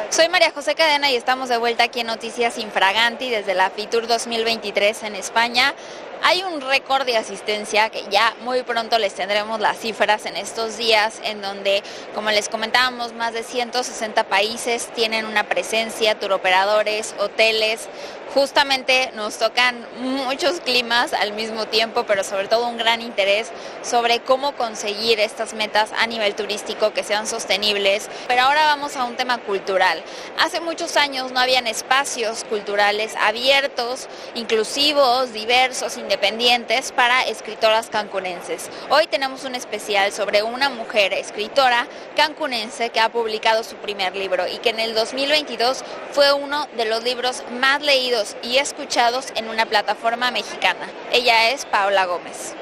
Soy María José Cadena y estamos de vuelta aquí en Noticias Infraganti desde la Fitur 2023 en España. Hay un récord de asistencia que ya muy pronto les tendremos las cifras en estos días, en donde, como les comentábamos, más de 160 países tienen una presencia, turoperadores, hoteles. Justamente nos tocan muchos climas al mismo tiempo, pero sobre todo un gran interés sobre cómo conseguir estas metas a nivel turístico que sean sostenibles. Pero ahora vamos a un tema cultural. Hace muchos años no habían espacios culturales abiertos, inclusivos, diversos, independientes para escritoras cancunenses. Hoy tenemos un especial sobre una mujer escritora cancunense que ha publicado su primer libro y que en el 2022 fue uno de los libros más leídos y escuchados en una plataforma mexicana. Ella es Paola Gómez.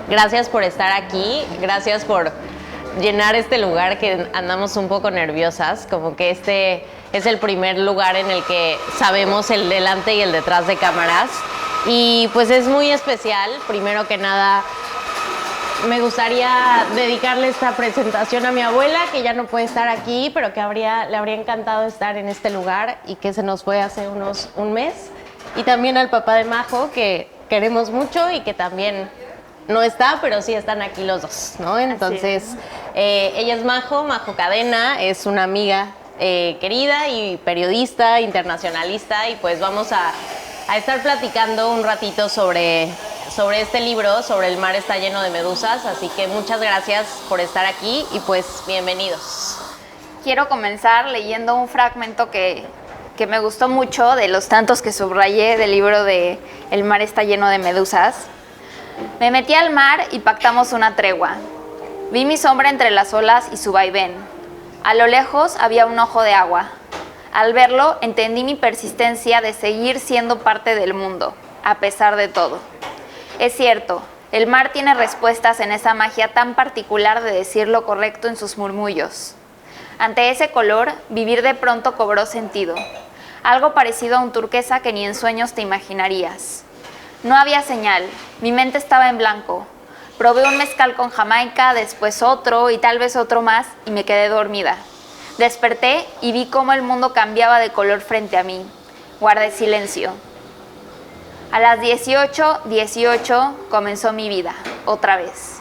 Gracias por estar aquí, gracias por llenar este lugar que andamos un poco nerviosas, como que este es el primer lugar en el que sabemos el delante y el detrás de cámaras y pues es muy especial. Primero que nada me gustaría dedicarle esta presentación a mi abuela, que ya no puede estar aquí, pero que le habría encantado estar en este lugar y que se nos fue hace un mes, y también al papá de Majo, que queremos mucho y que también no está, pero sí están aquí los dos, ¿no? Entonces, ella es Majo Cadena, es una amiga querida y periodista, internacionalista, y pues vamos a estar platicando un ratito sobre este libro, sobre El mar está lleno de medusas, así que muchas gracias por estar aquí y pues bienvenidos. Quiero comenzar leyendo un fragmento que me gustó mucho, de los tantos que subrayé del libro de El mar está lleno de medusas. Me metí al mar y pactamos una tregua. Vi mi sombra entre las olas y su vaivén. A lo lejos había un ojo de agua. Al verlo, entendí mi persistencia de seguir siendo parte del mundo, a pesar de todo. Es cierto, el mar tiene respuestas en esa magia tan particular de decir lo correcto en sus murmullos. Ante ese color, vivir de pronto cobró sentido. Algo parecido a un turquesa que ni en sueños te imaginarías. No había señal, mi mente estaba en blanco. Probé un mezcal con Jamaica, después otro y tal vez otro más y me quedé dormida. Desperté y vi cómo el mundo cambiaba de color frente a mí. Guardé silencio. A las 18:18 comenzó mi vida, otra vez.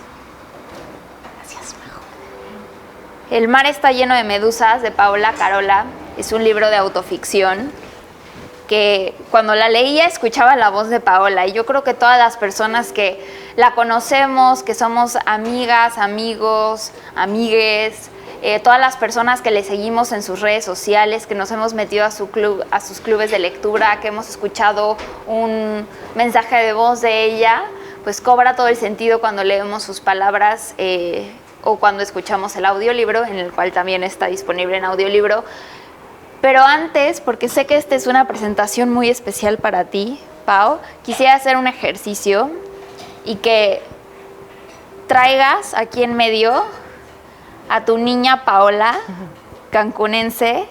Gracias, Majo. El mar está lleno de medusas, de Paola Carola. Es un libro de autoficción que cuando la leía escuchaba la voz de Paola, y yo creo que todas las personas que la conocemos, que somos amigas, amigos, amigues, todas las personas que le seguimos en sus redes sociales, que nos hemos metido a sus clubes de lectura, que hemos escuchado un mensaje de voz de ella, pues cobra todo el sentido cuando leemos sus palabras o cuando escuchamos el audiolibro, en el cual también está disponible en audiolibro. Pero antes, porque sé que esta es una presentación muy especial para ti, Pau, quisiera hacer un ejercicio y que traigas aquí en medio a tu niña Paola, cancunense,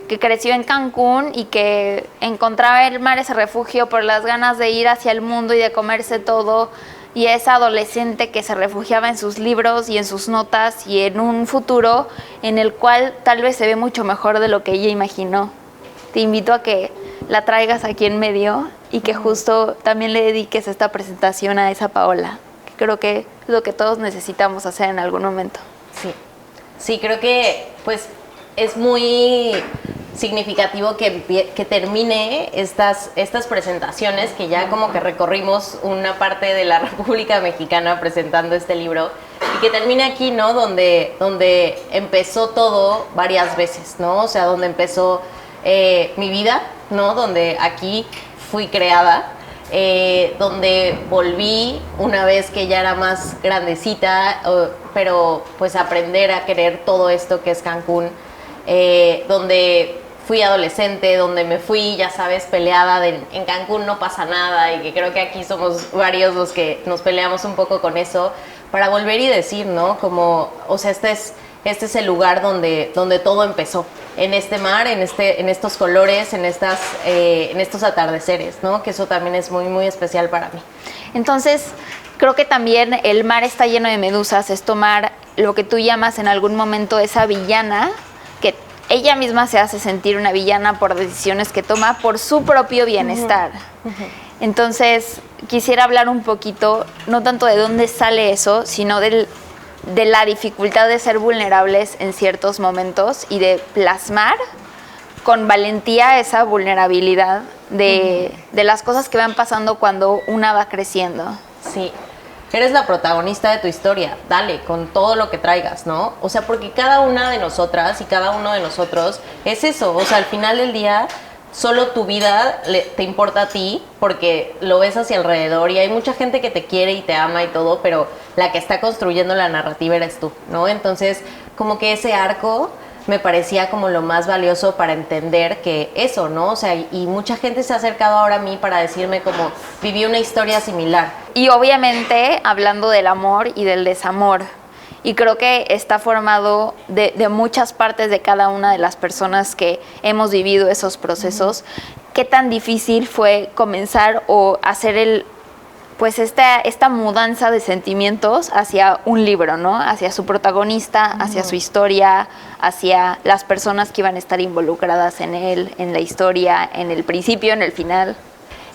que creció en Cancún y que encontraba el mar ese refugio por las ganas de ir hacia el mundo y de comerse todo, y esa adolescente que se refugiaba en sus libros y en sus notas y en un futuro en el cual tal vez se ve mucho mejor de lo que ella imaginó. Te invito a que la traigas aquí en medio y que justo también le dediques esta presentación a esa Paola, que creo que es lo que todos necesitamos hacer en algún momento. Sí, creo que pues es muy significativo que termine estas presentaciones, que ya como que recorrimos una parte de la República Mexicana presentando este libro, y que termine aquí, ¿no? Donde empezó todo varias veces, ¿no? O sea, donde empezó mi vida, ¿no? Donde aquí fui creada, donde volví una vez que ya era más grandecita, pero pues aprender a querer todo esto que es Cancún, donde fui adolescente, donde me fui, ya sabes, peleada en Cancún no pasa nada, y que creo que aquí somos varios los que nos peleamos un poco con eso, para volver y decir, ¿no? Como, o sea, este es el lugar donde todo empezó, en este mar, en estos colores, en estos atardeceres, ¿no? Que eso también es muy, muy especial para mí. Entonces, creo que también el mar está lleno de medusas, es tomar lo que tú llamas en algún momento esa villana, que ella misma se hace sentir una villana por decisiones que toma por su propio bienestar. Entonces, quisiera hablar un poquito, no tanto de dónde sale eso, sino de la dificultad de ser vulnerables en ciertos momentos y de plasmar con valentía esa vulnerabilidad de las cosas que van pasando cuando una va creciendo. Sí, eres la protagonista de tu historia, dale, con todo lo que traigas, ¿no? O sea, porque cada una de nosotras y cada uno de nosotros es eso, o sea, al final del día solo tu vida te importa a ti porque lo ves hacia alrededor y hay mucha gente que te quiere y te ama y todo, pero la que está construyendo la narrativa eres tú, ¿no? Entonces, como que ese arco me parecía como lo más valioso para entender que eso, ¿no? O sea, y mucha gente se ha acercado ahora a mí para decirme como viví una historia similar. Y obviamente hablando del amor y del desamor. Y creo que está formado de muchas partes de cada una de las personas que hemos vivido esos procesos. ¿Qué tan difícil fue comenzar o hacer esta mudanza de sentimientos hacia un libro, ¿no? Hacia su protagonista, hacia su historia, hacia las personas que iban a estar involucradas en él, en la historia, en el principio, en el final?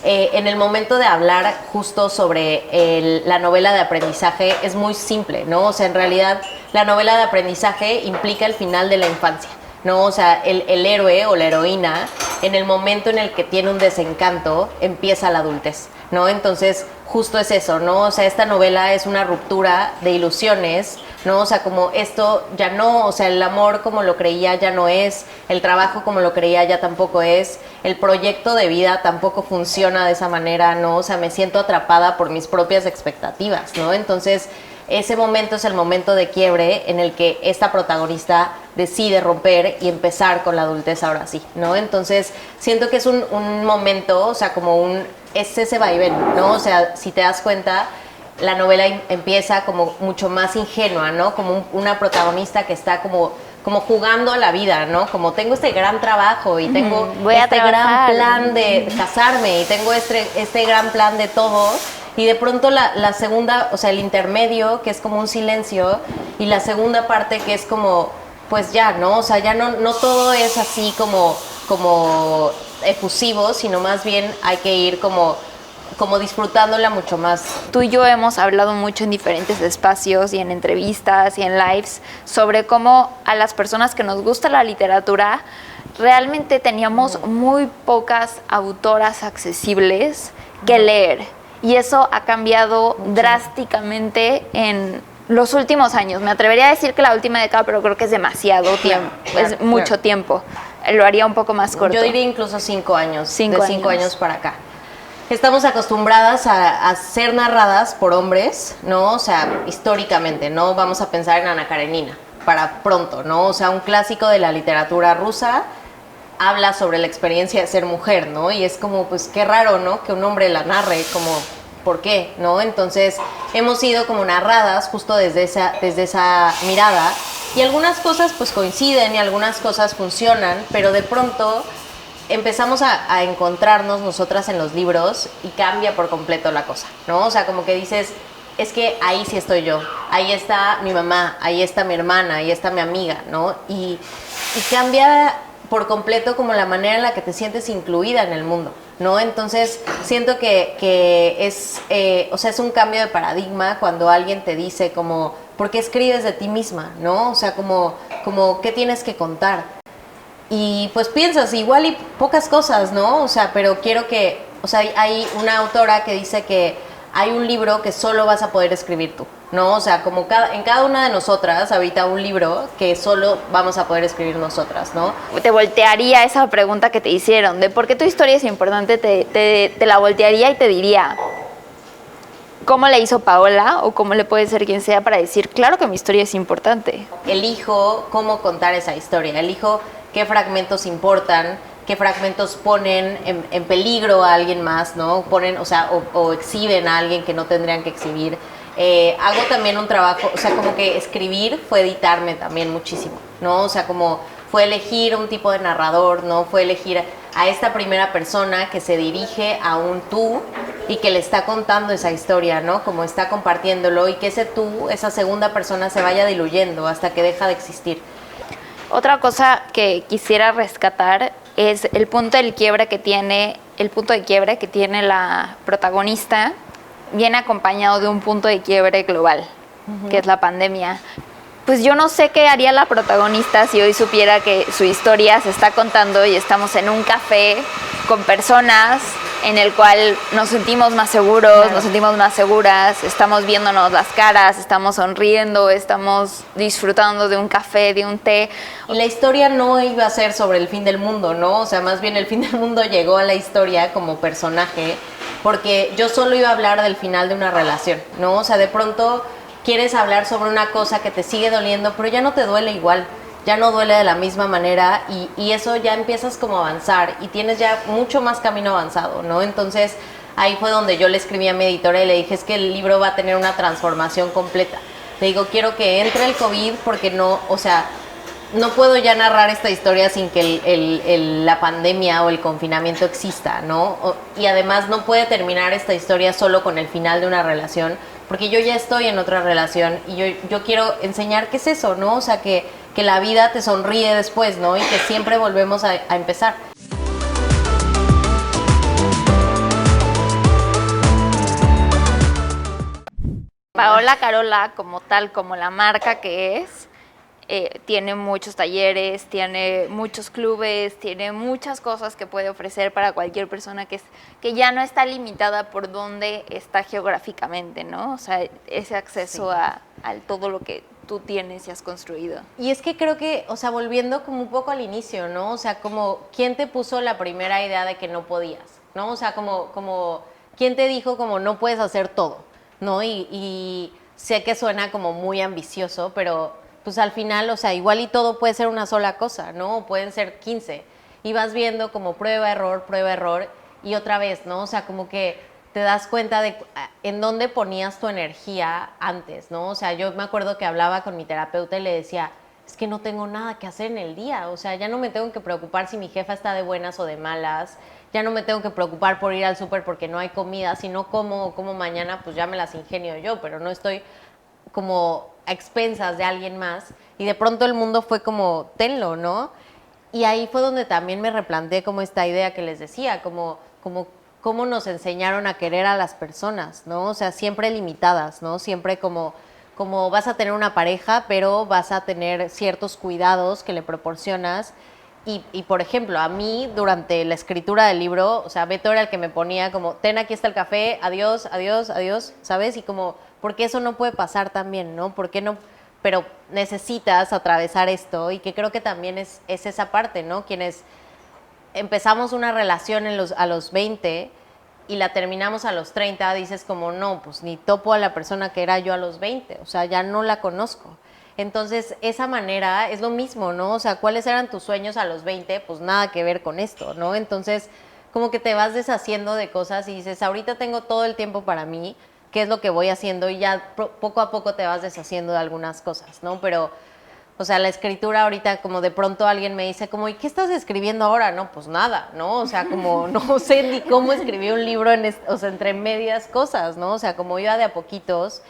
En el momento de hablar justo sobre la novela de aprendizaje es muy simple, ¿no? O sea, en realidad la novela de aprendizaje implica el final de la infancia, ¿no? O sea, el héroe o la heroína, en el momento en el que tiene un desencanto, empieza la adultez, ¿no? Entonces, justo es eso, ¿no? O sea, esta novela es una ruptura de ilusiones, ¿no? O sea, como esto ya no, o sea, el amor como lo creía ya no es, el trabajo como lo creía ya tampoco es, el proyecto de vida tampoco funciona de esa manera, ¿no? O sea, me siento atrapada por mis propias expectativas, ¿no? Entonces, ese momento es el momento de quiebre en el que esta protagonista decide romper y empezar con la adultez ahora sí, ¿no? Entonces, siento que es un momento, o sea, es ese vaivén, ¿no? O sea, si te das cuenta, la novela empieza como mucho más ingenua, ¿no? Como una protagonista que está como jugando a la vida, ¿no? Como tengo este gran trabajo y tengo este gran plan de casarme y tengo este gran plan de todo. Y de pronto la segunda, o sea, el intermedio, que es como un silencio, y la segunda parte que es como, pues ya, ¿no? O sea, ya no todo es así como efusivo, sino más bien hay que ir como disfrutándola mucho más. Tú y yo hemos hablado mucho en diferentes espacios y en entrevistas y en lives sobre cómo a las personas que nos gusta la literatura realmente teníamos muy pocas autoras accesibles que leer. Y eso ha cambiado drásticamente en los últimos años. Me atrevería a decir que la última década, pero creo que es demasiado tiempo, es mucho tiempo. Lo haría un poco más corto. Yo diría incluso 5 años, de 5 años para acá. Estamos acostumbradas a ser narradas por hombres, ¿no? O sea, históricamente, ¿no? Vamos a pensar en Ana Karenina, para pronto, ¿no? O sea, un clásico de la literatura rusa habla sobre la experiencia de ser mujer, ¿no? Y es como, pues, qué raro, ¿no? Que un hombre la narre, como, ¿por qué? ¿No? Entonces, hemos sido como narradas justo desde esa mirada, y algunas cosas, pues, coinciden y algunas cosas funcionan, pero de pronto empezamos a encontrarnos nosotras en los libros y cambia por completo la cosa, ¿no? O sea, como que dices, es que ahí sí estoy yo, ahí está mi mamá, ahí está mi hermana, ahí está mi amiga, ¿no? Y cambia por completo como la manera en la que te sientes incluida en el mundo, ¿no? Entonces, siento que es, o sea, es un cambio de paradigma cuando alguien te dice como, ¿por qué escribes de ti misma, no? O sea, como ¿qué tienes que contar? Y pues piensas, igual y pocas cosas, ¿no? O sea, pero quiero que, o sea, hay una autora que dice que hay un libro que solo vas a poder escribir tú, ¿no? O sea, como en cada una de nosotras habita un libro que solo vamos a poder escribir nosotras, ¿no? Te voltearía esa pregunta que te hicieron, de por qué tu historia es importante, te la voltearía y te diría, ¿cómo le hizo Paola o cómo le puede ser quien sea para decir, claro que mi historia es importante? Elijo cómo contar esa historia, elijo qué fragmentos importan, qué fragmentos ponen en peligro a alguien más, ¿no? Ponen, o sea, o exhiben a alguien que no tendrían que exhibir. Hago también un trabajo, o sea, como que escribir fue editarme también muchísimo, ¿no? O sea, como fue elegir un tipo de narrador, ¿no? Fue elegir a esta primera persona que se dirige a un tú y que le está contando esa historia, ¿no? Como está compartiéndolo y que ese tú, esa segunda persona se vaya diluyendo hasta que deja de existir. Otra cosa que quisiera rescatar es el punto de quiebre que tiene la protagonista, viene acompañado de un punto de quiebre global, que es la pandemia. Pues yo no sé qué haría la protagonista si hoy supiera que su historia se está contando y estamos en un café con personas en el cual nos sentimos más seguros, claro, nos sentimos más seguras, estamos viéndonos las caras, estamos sonriendo, estamos disfrutando de un café, de un té. Y la historia no iba a ser sobre el fin del mundo, ¿no? O sea, más bien el fin del mundo llegó a la historia como personaje, porque yo solo iba a hablar del final de una relación, ¿no? O sea, de pronto quieres hablar sobre una cosa que te sigue doliendo, pero ya no te duele igual, ya no duele de la misma manera y eso ya empiezas como a avanzar y tienes ya mucho más camino avanzado, ¿no? Entonces ahí fue donde yo le escribí a mi editora y le dije, es que el libro va a tener una transformación completa. Le digo, quiero que entre el COVID porque no, o sea, no puedo ya narrar esta historia sin que la pandemia o el confinamiento exista, ¿no? Y además no puede terminar esta historia solo con el final de una relación, porque yo ya estoy en otra relación y yo quiero enseñar qué es eso, ¿no? O sea, que la vida te sonríe después, ¿no? Y que siempre volvemos a empezar. Paola Carola, como tal, como la marca que es, tiene muchos talleres, tiene muchos clubes, tiene muchas cosas que puede ofrecer para cualquier persona que ya no está limitada por dónde está geográficamente, ¿no? O sea, ese acceso sí, a todo lo que tú tienes y has construido. Y es que creo que, o sea, volviendo como un poco al inicio, ¿no? O sea, como, ¿quién te puso la primera idea de que no podías? ¿No? O sea, como ¿quién te dijo como no puedes hacer todo? ¿No? Y sé que suena como muy ambicioso, pero pues al final, o sea, igual y todo puede ser una sola cosa, ¿no? O pueden ser 15. Y vas viendo como prueba, error, y otra vez, ¿no? O sea, como que te das cuenta de en dónde ponías tu energía antes, ¿no? O sea, yo me acuerdo que hablaba con mi terapeuta y le decía, es que no tengo nada que hacer en el día, o sea, ya no me tengo que preocupar si mi jefa está de buenas o de malas, ya no me tengo que preocupar por ir al súper porque no hay comida, si no como mañana, pues ya me las ingenio yo, pero no estoy como a expensas de alguien más, y de pronto el mundo fue como, tenlo, ¿no? Y ahí fue donde también me replanteé como esta idea que les decía, como cómo nos enseñaron a querer a las personas, ¿no? O sea, siempre limitadas, ¿no? Siempre como vas a tener una pareja, pero vas a tener ciertos cuidados que le proporcionas. Y por ejemplo, a mí, durante la escritura del libro, o sea, Beto era el que me ponía como, ten, aquí está el café, adiós, adiós, adiós, ¿sabes? Y como, ¿por qué eso no puede pasar también, no? ¿Por qué no? Pero necesitas atravesar esto, y que creo que también es esa parte, ¿no? Quienes empezamos una relación a los 20 y la terminamos a los 30, dices como, no, pues ni topo a la persona que era yo a los 20, o sea, ya no la conozco. Entonces, esa manera es lo mismo, ¿no? O sea, ¿cuáles eran tus sueños a los 20? Pues nada que ver con esto, ¿no? Entonces, como que te vas deshaciendo de cosas y dices, ahorita tengo todo el tiempo para mí, ¿qué es lo que voy haciendo? Y ya poco a poco te vas deshaciendo de algunas cosas, ¿no? Pero, o sea, la escritura ahorita, como de pronto alguien me dice, como, ¿y qué estás escribiendo ahora? No, pues nada, ¿no? O sea, como no sé ni cómo escribí un libro, o sea, entre medias cosas, ¿no? O sea, como iba de a poquitos,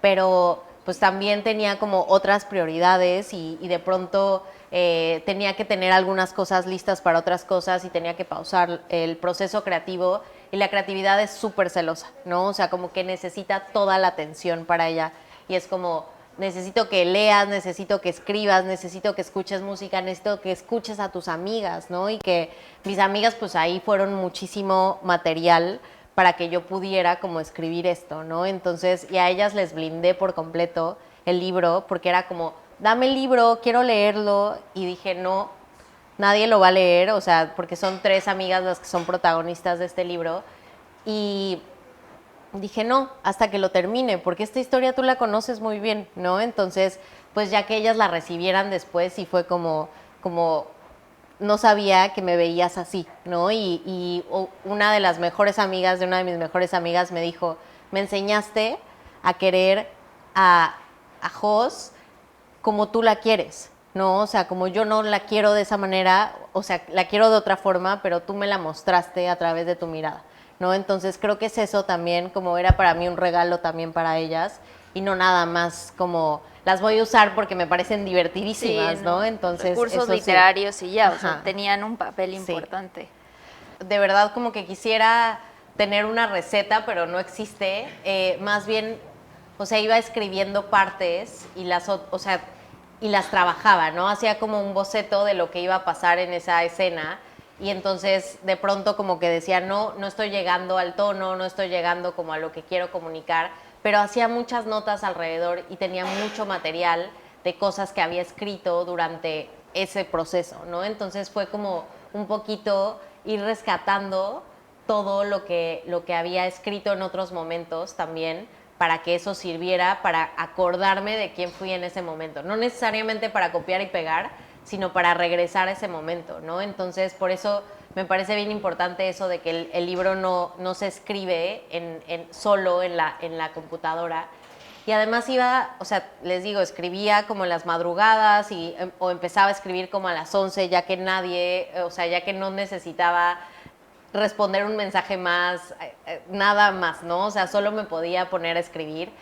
pero pues también tenía como otras prioridades y de pronto tenía que tener algunas cosas listas para otras cosas y tenía que pausar el proceso creativo, y la creatividad es súper celosa, ¿no? O sea, como que necesita toda la atención para ella, y es como, necesito que leas, necesito que escribas, necesito que escuches música, necesito que escuches a tus amigas, ¿no? Y que mis amigas pues ahí fueron muchísimo material para que yo pudiera como escribir esto, ¿no? Entonces, y a ellas les blindé por completo el libro, porque era como, dame el libro, quiero leerlo, y dije, no, nadie lo va a leer, o sea, porque son 3 amigas las que son protagonistas de este libro, y dije, no, hasta que lo termine, porque esta historia tú la conoces muy bien, ¿no? Entonces, pues ya que ellas la recibieran después, y fue como no sabía que me veías así, ¿no? Y una de las mejores amigas, de una de mis mejores amigas, me dijo, me enseñaste a querer a Jos como tú la quieres, ¿no? O sea, como yo no la quiero de esa manera, o sea, la quiero de otra forma, pero tú me la mostraste a través de tu mirada, ¿no? Entonces creo que es eso también, como era para mí un regalo también para ellas, y no nada más como las voy a usar porque me parecen divertidísimas, Sí, ¿no? Entonces, recursos eso sí. literarios y ya, o sea, Ajá. tenían un papel Sí. importante. De verdad como que quisiera tener una receta, pero no existe. Más bien, o sea, iba escribiendo partes y y las trabajaba, ¿no? Hacía como un boceto de lo que iba a pasar en esa escena y entonces de pronto como que decía, no, no estoy llegando al tono, no estoy llegando como a lo que quiero comunicar, pero hacía muchas notas alrededor y tenía mucho material de cosas que había escrito durante ese proceso, ¿no? Entonces fue como un poquito ir rescatando todo lo que había escrito en otros momentos también para que eso sirviera para acordarme de quién fui en ese momento. No necesariamente para copiar y pegar, sino para regresar a ese momento, ¿no? Entonces, por eso me parece bien importante eso de que el libro no se escribe solo en la computadora. Y además iba, o sea, les digo, escribía como en las madrugadas o empezaba a escribir como a las 11, ya que nadie, o sea, ya que no necesitaba responder un mensaje más, nada más, ¿no? O sea, solo me podía poner a escribir.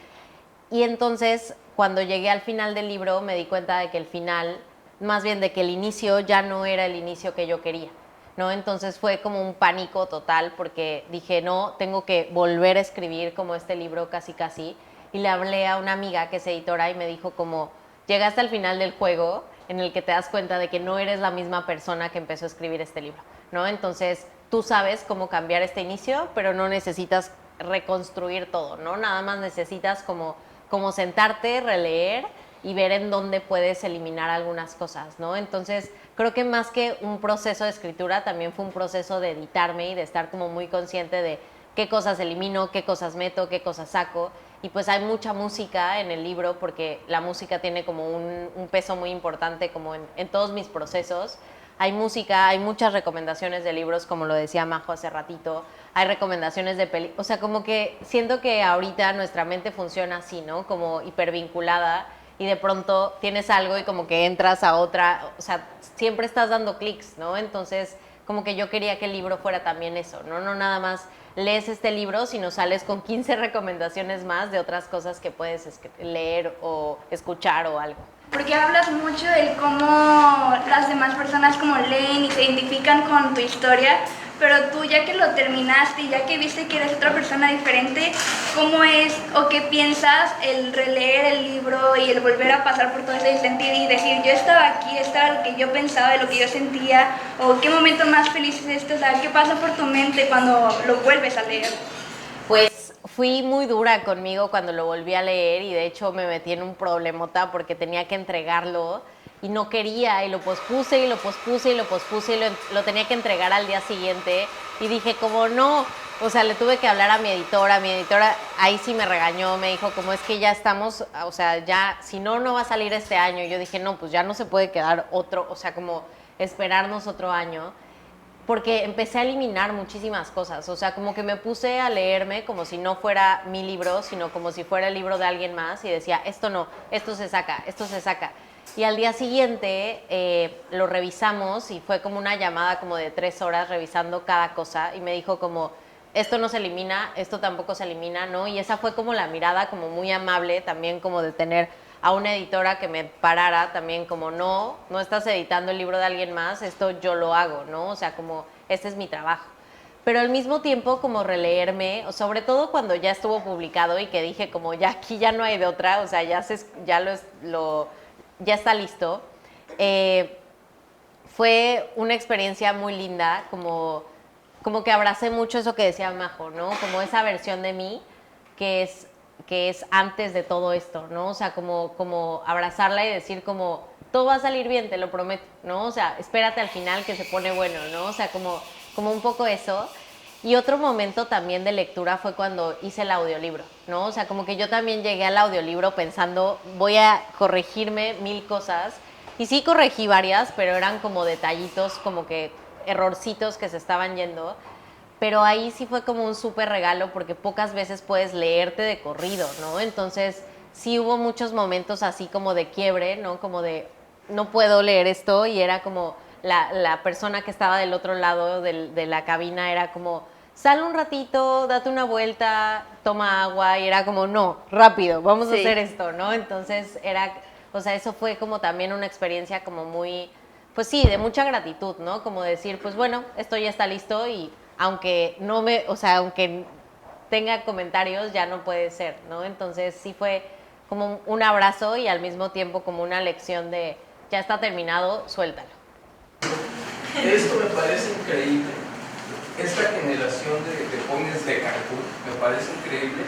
Y entonces, cuando llegué al final del libro, me di cuenta de que el final, más bien de que el inicio ya no era el inicio que yo quería, ¿no? Entonces fue como un pánico total porque dije, no, tengo que volver a escribir como este libro casi casi. Y le hablé a una amiga que es editora y me dijo como, llegaste al final del juego en el que te das cuenta de que no eres la misma persona que empezó a escribir este libro, ¿no? Entonces tú sabes cómo cambiar este inicio, pero no necesitas reconstruir todo, ¿no? Nada más necesitas como sentarte, releer y ver en dónde puedes eliminar algunas cosas, ¿no? Entonces, creo que más que un proceso de escritura, también fue un proceso de editarme y de estar como muy consciente de qué cosas elimino, qué cosas meto, qué cosas saco. Y pues hay mucha música en el libro porque la música tiene como un peso muy importante como en todos mis procesos. Hay música, hay muchas recomendaciones de libros, como lo decía Majo hace ratito. Hay recomendaciones de películas. O sea, como que siento que ahorita nuestra mente funciona así, ¿no? Como hipervinculada y de pronto tienes algo y como que entras a otra. O sea, siempre estás dando clics, ¿no? Entonces, como que yo quería que el libro fuera también eso, ¿no? No nada más lees este libro, sino sales con 15 recomendaciones más de otras cosas que puedes leer o escuchar o algo. Porque hablas mucho de cómo las demás personas como leen y se identifican con tu historia, pero tú ya que lo terminaste y ya que viste que eres otra persona diferente, ¿cómo es o qué piensas el releer el libro y el volver a pasar por todo ese sentido y decir, yo estaba aquí, esto era lo que yo pensaba, de lo que yo sentía, o qué momento más feliz es este, o sea, qué pasa por tu mente cuando lo vuelves a leer? Pues fui muy dura conmigo cuando lo volví a leer y de hecho me metí en un problemota porque tenía que entregarlo y no quería y lo pospuse y lo pospuse y lo pospuse y lo tenía que entregar al día siguiente y dije como no, o sea, le tuve que hablar a mi editora ahí sí me regañó, me dijo como es que ya estamos, o sea, ya si no, no va a salir este año y yo dije no, pues ya no se puede quedar otro, o sea, como esperarnos otro año. Porque empecé a eliminar muchísimas cosas, o sea, como que me puse a leerme como si no fuera mi libro, sino como si fuera el libro de alguien más y decía, esto no, esto se saca, esto se saca. Y al día siguiente lo revisamos y fue como una llamada como de 3 horas revisando cada cosa y me dijo como, esto no se elimina, esto tampoco se elimina, ¿no? Y esa fue como la mirada como muy amable también como de tener a una editora que me parara también como no estás editando el libro de alguien más, esto yo lo hago, ¿no? O sea, como este es mi trabajo. Pero al mismo tiempo como releerme, o sobre todo cuando ya estuvo publicado y que dije como ya aquí ya no hay de otra, o sea, ya ya está listo. Fue una experiencia muy linda, como que abracé mucho eso que decía Majo, ¿no? Como esa versión de mí que es antes de todo esto, ¿no? O sea, como abrazarla y decir como, todo va a salir bien, te lo prometo, ¿no? O sea, espérate al final que se pone bueno, ¿no? O sea, como un poco eso. Y otro momento también de lectura fue cuando hice el audiolibro, ¿no? O sea, como que yo también llegué al audiolibro pensando, voy a corregirme 1000 cosas. Y sí corregí varias, pero eran como detallitos, como que errorcitos que se estaban yendo. Pero ahí sí fue como un súper regalo porque pocas veces puedes leerte de corrido, ¿no? Entonces sí hubo muchos momentos así como de quiebre, ¿no? Como de, no puedo leer esto, y era como la persona que estaba del otro lado de la cabina era como, sal un ratito, date una vuelta, toma agua, y era como, no, rápido, vamos a hacer esto, ¿no? Entonces era, o sea, eso fue como también una experiencia como muy, pues sí, de mucha gratitud, ¿no? Como decir, pues bueno, esto ya está listo, y aunque no me, o sea, aunque tenga comentarios, ya no puede ser, ¿no? Entonces sí fue como un abrazo y al mismo tiempo como una lección de, ya está terminado, suéltalo. Esto me parece increíble. Esta generación de jóvenes de Cancún, me parece increíble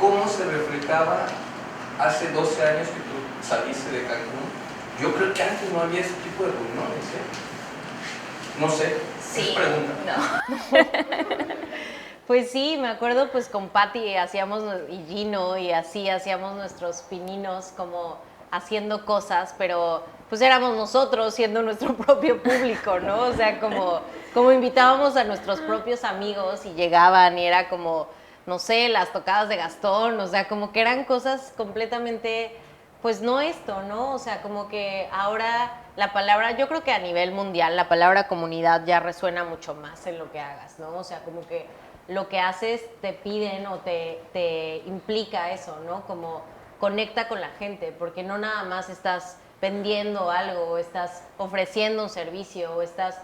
cómo se reflejaba hace 12 años que tú saliste de Cancún. Yo creo que antes no había ese tipo de reuniones, ¿eh? No sé, Sí, es pregunta. no. Pues sí, me acuerdo pues con Patty hacíamos, y Gino, y así hacíamos nuestros pininos como haciendo cosas, pero pues éramos nosotros siendo nuestro propio público, ¿no? O sea, como invitábamos a nuestros propios amigos y llegaban y era como, no sé, las tocadas de Gastón, o sea, como que eran cosas completamente, pues no esto, ¿no? O sea, como que ahora la palabra, yo creo que a nivel mundial la palabra comunidad ya resuena mucho más en lo que hagas, ¿no? O sea, como que lo que haces te piden o te implica eso, ¿no? Como conecta con la gente, porque no nada más estás vendiendo algo, o estás ofreciendo un servicio, o estás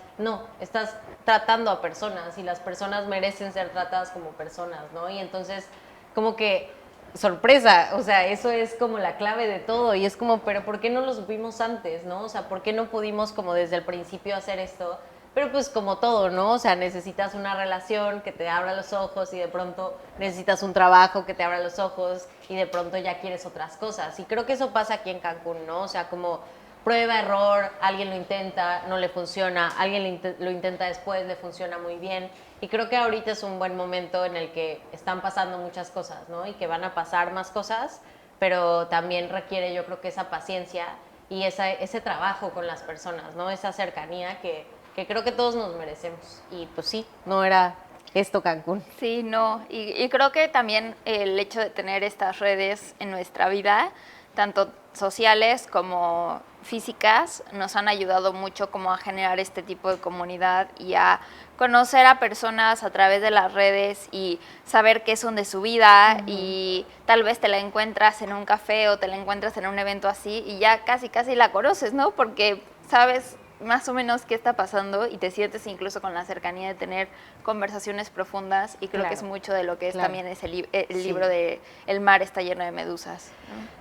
tratando a personas, y las personas merecen ser tratadas como personas, ¿no? Y entonces, como que, sorpresa, o sea, eso es como la clave de todo, y es como, pero ¿por qué no lo supimos antes, no? O sea, ¿por qué no pudimos como desde el principio hacer esto? Pero pues como todo, ¿no? O sea, necesitas una relación que te abra los ojos, y de pronto necesitas un trabajo que te abra los ojos, y de pronto ya quieres otras cosas. Y creo que eso pasa aquí en Cancún, ¿no? O sea, como prueba, error, alguien lo intenta, no le funciona, alguien lo intenta después, le funciona muy bien. Y creo que ahorita es un buen momento en el que están pasando muchas cosas, ¿no? Y que van a pasar más cosas, pero también requiere, yo creo que esa paciencia y ese trabajo con las personas, ¿no? Esa cercanía que creo que todos nos merecemos. Y pues sí, no era esto Cancún. Sí, no, y creo que también el hecho de tener estas redes en nuestra vida, tanto sociales como físicas, nos han ayudado mucho como a generar este tipo de comunidad y a conocer a personas a través de las redes y saber qué son de su vida. Y tal vez te la encuentras en un café o te la encuentras en un evento así y ya casi la conoces, ¿no? Porque sabes más o menos qué está pasando y te sientes incluso con la cercanía de tener conversaciones profundas, y creo que es mucho de lo que es también ese el libro de El mar está lleno de medusas, ¿no?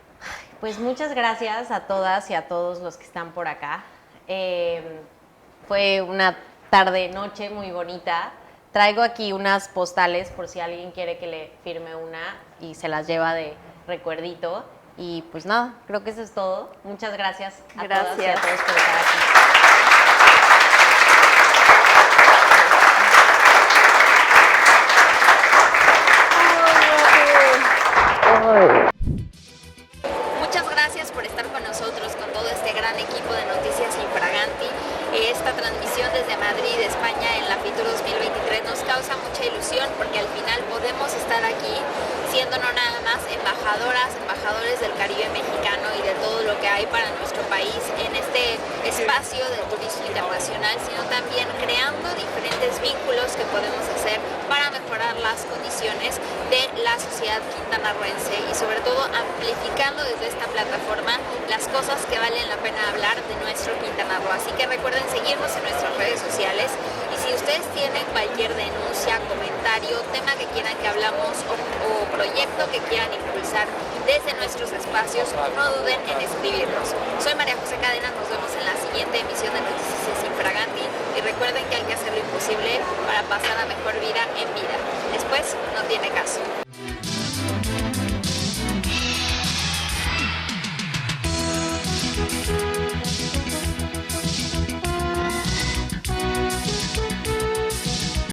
Pues muchas gracias a todas y a todos los que están por acá. Fue una tarde-noche muy bonita. Traigo aquí unas postales por si alguien quiere que le firme una y se las lleva de recuerdito. Y pues nada, creo que eso es todo. Muchas gracias a todas y a todos por estar aquí. Muchas gracias por estar con nosotros, con todo este gran equipo de Noticias Infraganti. Esta transmisión desde Madrid, España, en la FITUR 2023 nos causa mucha ilusión porque al final podemos estar aquí siendo no nada más embajadores del Caribe mexicano y de todo lo que hay para nuestro país en este espacio del turismo internacional, sino también creando diferentes vínculos que podemos hacer para mejorar las condiciones de la sociedad quintanarroense y sobre todo amplificando desde esta plataforma las cosas que valen la pena hablar de nuestro Quintana Roo. Así que recuerden seguirnos en nuestras redes sociales, y si ustedes tienen cualquier denuncia, comentario, tema que quieran que hablamos o proyecto que quieran impulsar desde nuestros espacios, no duden en escribirnos. Soy María José Cadena, nos vemos en la siguiente emisión de Noticias Infraganti, y recuerden que hay que hacer lo imposible para pasar a mejor vida en vida. Después no tiene caso.